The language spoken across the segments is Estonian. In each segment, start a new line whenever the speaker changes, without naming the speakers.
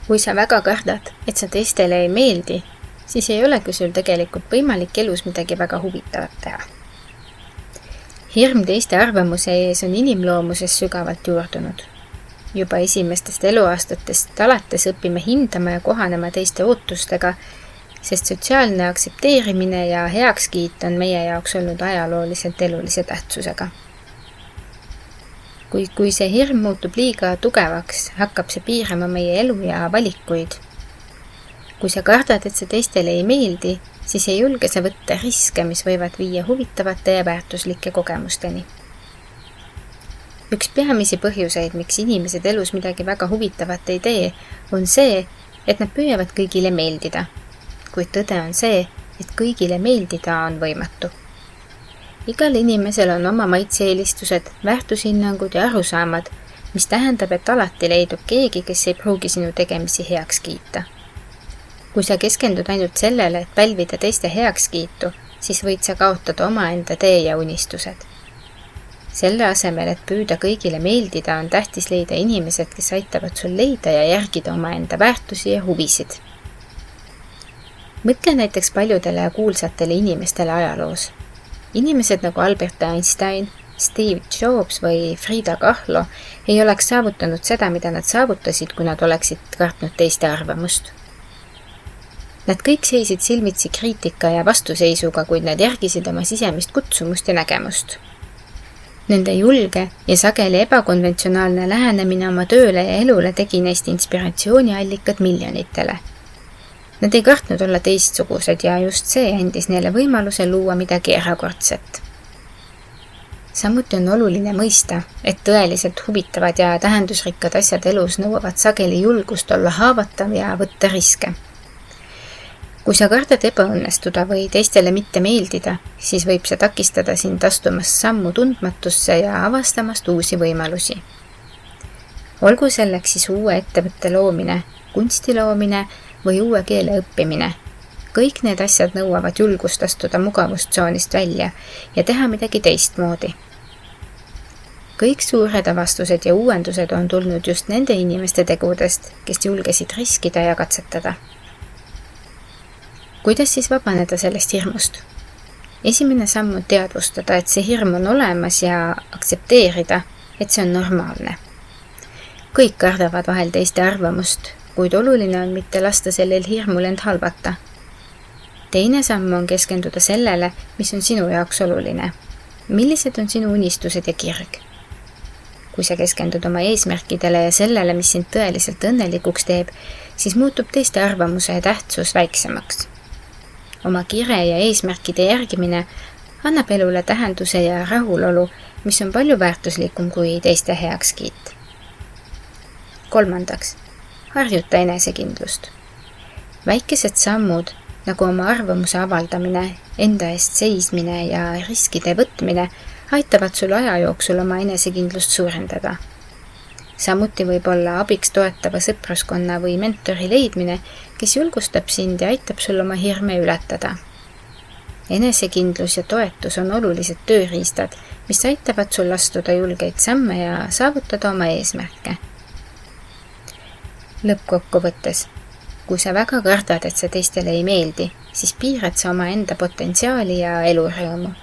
Kui sa väga kardad, et sa teistele ei meeldi, siis ei olegi sul tegelikult võimalik elus midagi väga huvitavat teha. Hirm teiste arvamuse ees on inimloomuses sügavalt juurdunud. Juba esimestest eluaastatest alates õpime hindama ja kohanema teiste ootustega, sest sotsiaalne aktsepteerimine ja heakskiit on meie jaoks olnud ajalooliselt elulise tähtsusega. Kui see hirm muutub liiga tugevaks, hakkab see piirama meie elu ja valikuid. Kui sa kardad, et see teistele ei meeldi, siis ei julge sa võtta riske, mis võivad viia huvitavate ja väärtuslike kogemusteni. Üks peamisi põhjuseid, miks inimesed elus midagi väga huvitavat ei tee, on see, et nad püüavad kõigile meeldida. Kuid tõde on see, et kõigile meeldida on võimatu. Igal inimesel on oma maitse-eelistused, väärtushinnangud ja arusaamad, mis tähendab, et alati leidub keegi, kes ei pruugi sinu tegemisi heaks kiita. Kui sa keskendud ainult sellele, et pälvida teiste heakskiitu, siis võid sa kaotada omaenda tee ja unistused. Selle asemel, et püüda kõigile meeldida, on tähtis leida inimesed, kes aitavad sul leida ja järgida omaenda väärtusi ja huvisid. Mõtle näiteks paljudele kuulsatele inimestele ajaloos. Inimesed nagu Albert Einstein, Steve Jobs või Frida Kahlo ei oleks saavutanud seda, mida nad saavutasid, kui nad oleksid kartnud teiste arvamust. Nad kõik seisid silmitsi kriitika ja vastuseisuga, kuid nad järgisid oma sisemist kutsumust ja nägemust. Nende julge ja sageli ebakonventsionaalne lähenemine oma tööle ja elule tegi neist inspiratsiooniallikad miljonitele. Nad ei kartnud olla teistsugused ja just see andis neile võimaluse luua midagi erakordset. Samuti on oluline mõista, et tõeliselt huvitavad ja tähendusrikkad asjad elus nõuavad sageli julgust olla haavatav ja võtta riske. Kui sa kardad ebaõnnestuda või teistele mitte meeldida, siis võib see takistada sind astumast sammu tundmatusse ja avastamast uusi võimalusi. Olgu selleks siis uue ettevõtte loomine, kunsti loomine või uue keele õppimine. Kõik need asjad nõuavad julgust astuda mugavustsoonist välja ja teha midagi teistmoodi. Kõik suured avastused ja uuendused on tulnud just nende inimeste tegudest, kes julgesid riskida ja katsetada. Kuidas siis vabaneda sellest hirmust? Esimene samm on teadvustada, et see hirm on olemas ja aktsepteerida, et see on normaalne. Kõik kardavad vahel teiste arvamust, kuid oluline on mitte lasta sellel hirmul end halvata. Teine samm on keskenduda sellele, mis on sinu jaoks oluline. Millised on sinu unistused ja kirg? Kui sa keskendud oma eesmärkidele ja sellele, mis sind tõeliselt õnnelikuks teeb, siis muutub teiste arvamuse tähtsus väiksemaks. Oma kire ja eesmärkide järgimine annab elule tähenduse ja rahulolu, mis on palju väärtuslikum kui teiste heakskiit. Kolmandaks, harjuta enesekindlust. Väikesed sammud, nagu oma arvamuse avaldamine, enda eest seismine ja riskide võtmine, aitavad sul aja jooksul oma enesekindlust suurendada. Samuti võib olla abiks toetava sõpruskonna või mentori leidmine, kes julgustab sind ja aitab sul oma hirme ületada. Enesekindlus ja toetus on olulised tööriistad, mis aitavad sul astuda julgeid samme ja saavutada oma eesmärke. Lõppkokkuvõttes, kui sa väga kardad, et see teistele ei meeldi, siis piirad sa oma enda potentsiaali ja elurõõmu.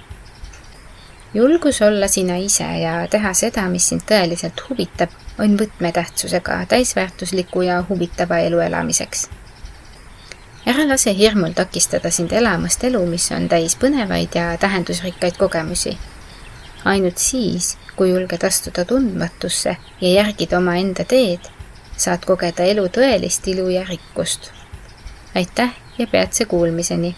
Julgus olla sina ise ja teha seda, mis sind tõeliselt huvitab, on võtmetähtsusega täisväärtusliku ja huvitava elu elamiseks. Ära lase hirmul takistada sind elamast elu, mis on täis põnevaid ja tähendusrikkaid kogemusi. Ainult siis, kui julged astuda tundmatusse ja järgida oma enda teed, saad kogeda elu tõelist ilu ja rikkust. Aitäh ja peatse kuulmiseni!